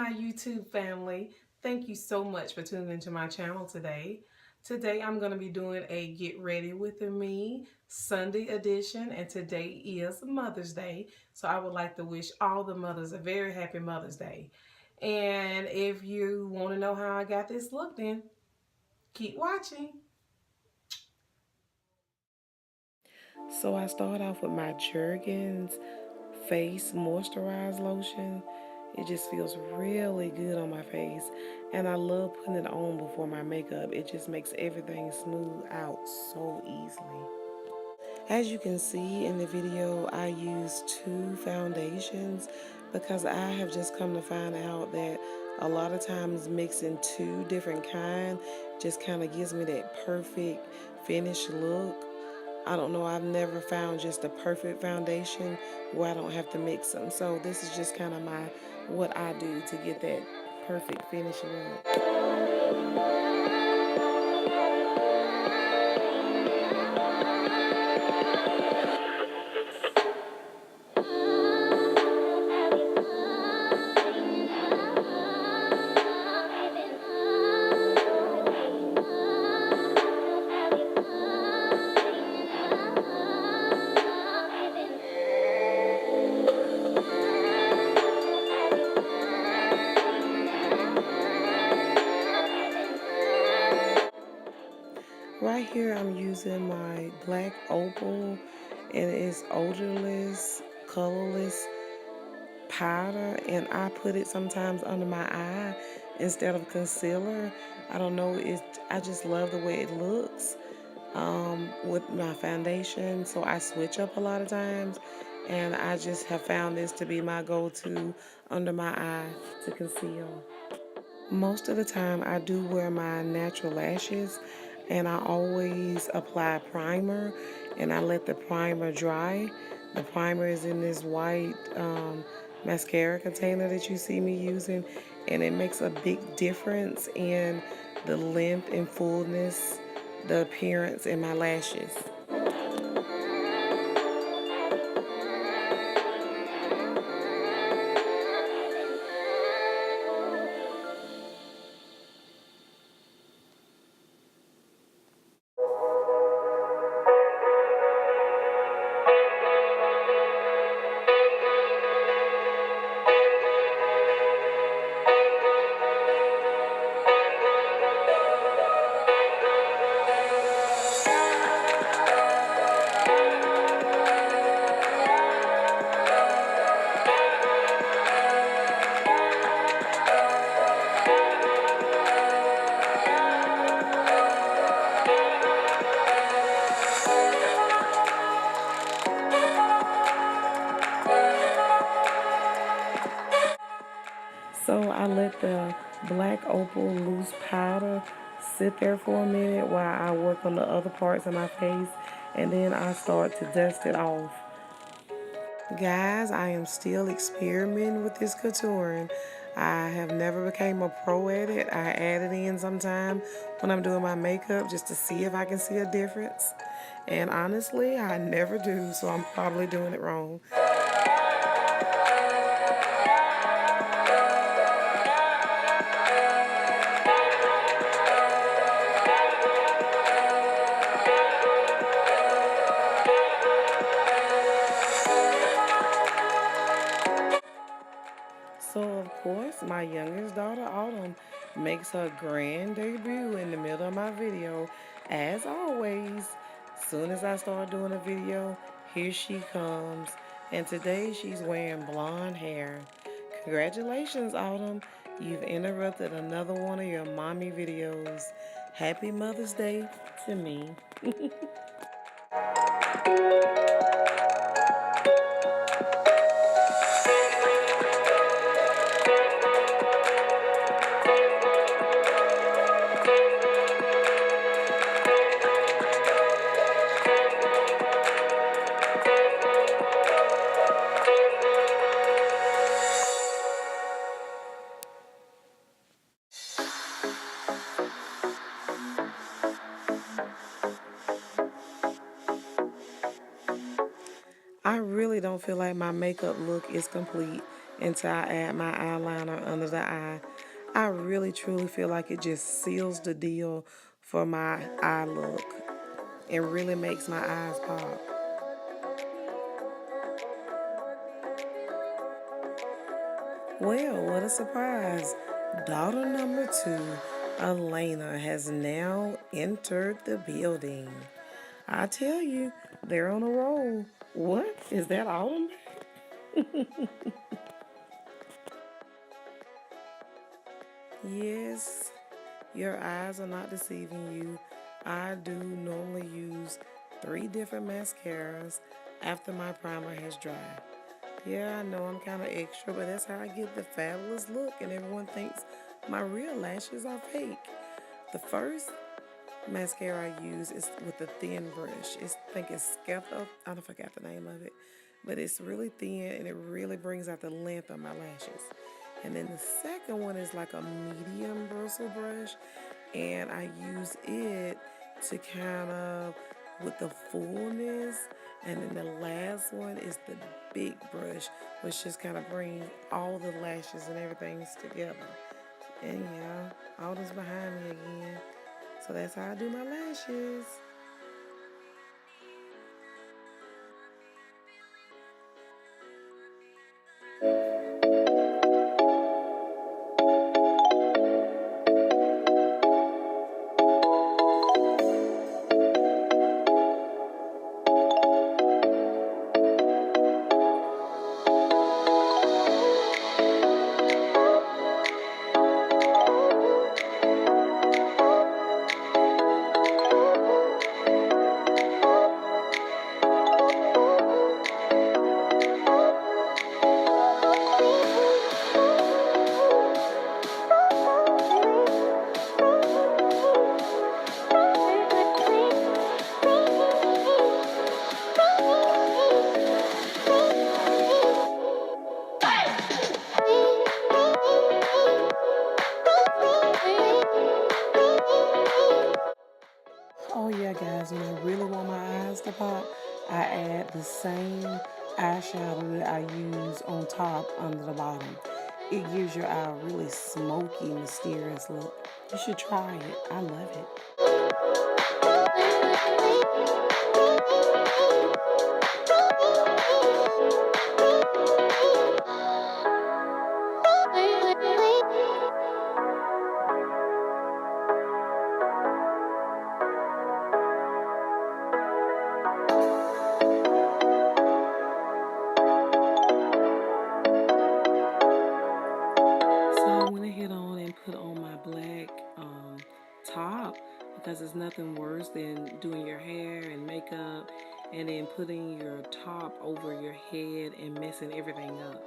my YouTube family. Thank you so much for tuning into my channel today. Today I'm going to be doing a Get Ready With Me Sunday edition, and today is Mother's Day. So I would like to wish all the mothers a very happy Mother's Day. And if you want to know how I got this look, then keep watching. So I start off with my Jergens face moisturized lotion. It just feels really good on my face, and I love putting it on before my makeup. It just makes everything smooth out so easily. As you can see in the video, I use two foundations because I have just come to find out that a lot of times mixing two different kinds just kind of gives me that perfect finished look. I don't know, I've never found just a perfect foundation where I don't have to mix them. So this is just kind of what I do to get that perfect finishing look. Right here I'm using my black opal, and it's odorless, colorless powder, and I put it sometimes under my eye instead of concealer. I don't know, I just love the way it looks with my foundation, so I switch up a lot of times, and I just have found this to be my go-to under my eye to conceal. Most of the time I do wear my natural lashes, and I always apply primer, and I let the primer dry. The primer is in this white mascara container that you see me using, and it makes a big difference in the length and fullness, the appearance in my lashes. So I let the black opal loose powder sit there for a minute while I work on the other parts of my face, and then I start to dust it off. Guys, I am still experimenting with this contouring. I have never became a pro at it. I add it in sometime when I'm doing my makeup just to see if I can see a difference. And honestly, I never do, so I'm probably doing it wrong. So, of course, my youngest daughter, Autumn, makes her grand debut in the middle of my video. As always, soon as I start doing a video, here she comes. And today she's wearing blonde hair. Congratulations, Autumn. You've interrupted another one of your mommy videos. Happy Mother's Day to me. I really don't feel like my makeup look is complete until I add my eyeliner under the eye. I really truly feel like it just seals the deal for my eye look and really makes my eyes pop. Well, what a surprise. Daughter number two, Elena, has now entered the building. I tell you, they're on a roll. What? Is that all? Yes, your eyes are not deceiving you. I do normally use three different mascaras after my primer has dried. Yeah, I know I'm kind of extra, but that's how I get the fabulous look, and everyone thinks my real lashes are fake. The first mascara I use is with a thin brush. I think it's Sketchup. I don't forgot the name of it, but it's really thin and it really brings out the length of my lashes. And then the second one is like a medium bristle brush, and I use it to kind of with the fullness. And then the last one is the big brush, which just kind of brings all the lashes and everything together. And yeah, all this behind me again. So that's how I do my lashes. Oh yeah, guys, when I really want my eyes to pop, I add the same eyeshadow that I use on top under the bottom. It gives your eye a really smoky, mysterious look. You should try it. I love it. So I went ahead on and put on my black top because there's nothing worse than doing your hair and makeup and then putting your top over your head and messing everything up.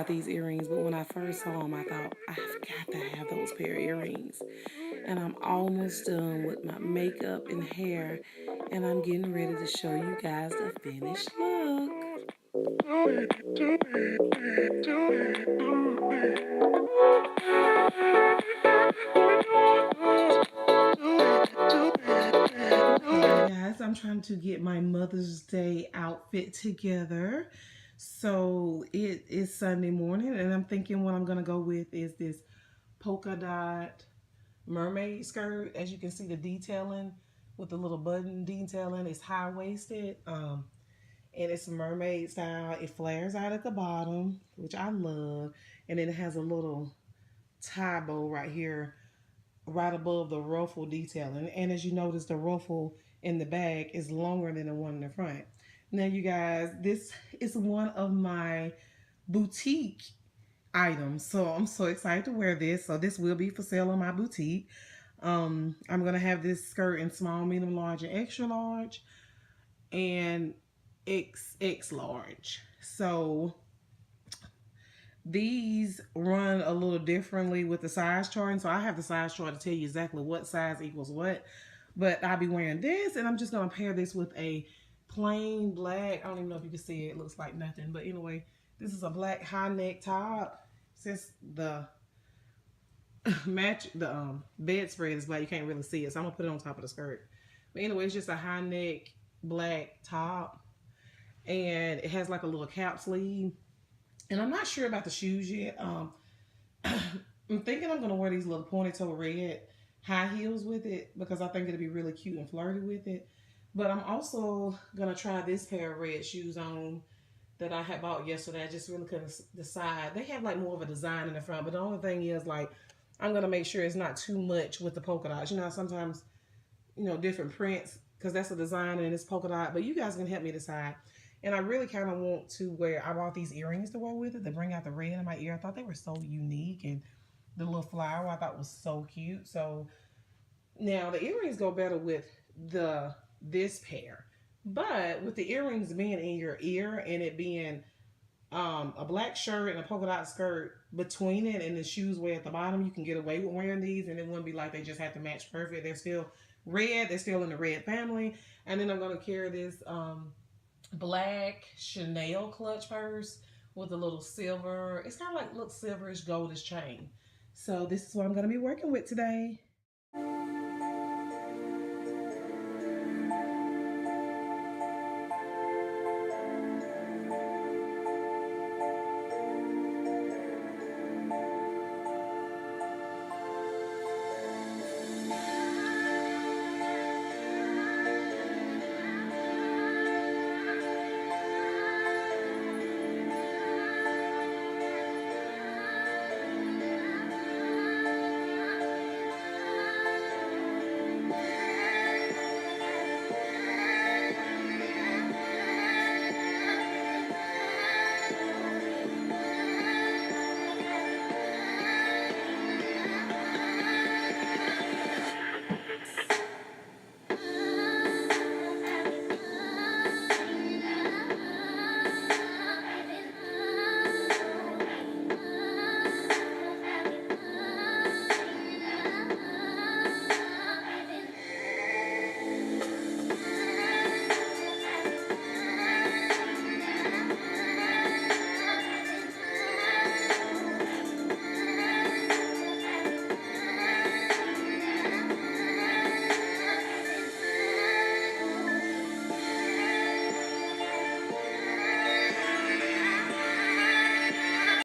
about these earrings, but when I first saw them, I thought, I've got to have those pair of earrings. And I'm almost done with my makeup and hair, and I'm getting ready to show you guys the finished look. Okay, guys, I'm trying to get my Mother's Day outfit together. So it is Sunday morning, and I'm thinking what I'm gonna go with is this polka dot mermaid skirt. As you can see, the detailing with the little button detailing is high waisted, and it's mermaid style. It flares out at the bottom, which I love, and then it has a little tie bow right here right above the ruffle detailing. And as you notice, the ruffle in the back is longer than the one in the front. Now, you guys, this is one of my boutique items. So I'm so excited to wear this. So this will be for sale on my boutique. I'm gonna have this skirt in small, medium, large, and extra large, and XX large. So these run a little differently with the size chart. And so I have the size chart to tell you exactly what size equals what. But I'll be wearing this, and I'm just going to pair this with a plain black. I don't even know if you can see it. It looks like nothing. But anyway, this is a black high neck top. Since the bedspread is black, you can't really see it. So I'm going to put it on top of the skirt. But anyway, it's just a high neck black top. And it has like a little cap sleeve. And I'm not sure about the shoes yet. I'm thinking I'm gonna wear these little pointed toe red high heels with it because I think it'll be really cute and flirty with it. But I'm also gonna try this pair of red shoes on that I had bought yesterday. I just really couldn't decide. They have like more of a design in the front, but the only thing is like I'm gonna make sure it's not too much with the polka dots. You know, sometimes different prints because that's a design and it's polka dot. But you guys can help me decide. And I really kind of want to wear. I bought these earrings to wear with it. They bring out the red in my ear. I thought they were so unique, and the little flower I thought was so cute. So now the earrings go better with this pair, but with the earrings being in your ear and it being a black shirt and a polka dot skirt between it and the shoes way at the bottom, you can get away with wearing these, and it wouldn't be like they just have to match perfect. They're still red. They're still in the red family. And then I'm gonna carry this black Chanel clutch purse with a little silver. It's kind of like looks silverish goldish chain. So this is what I'm gonna be working with today.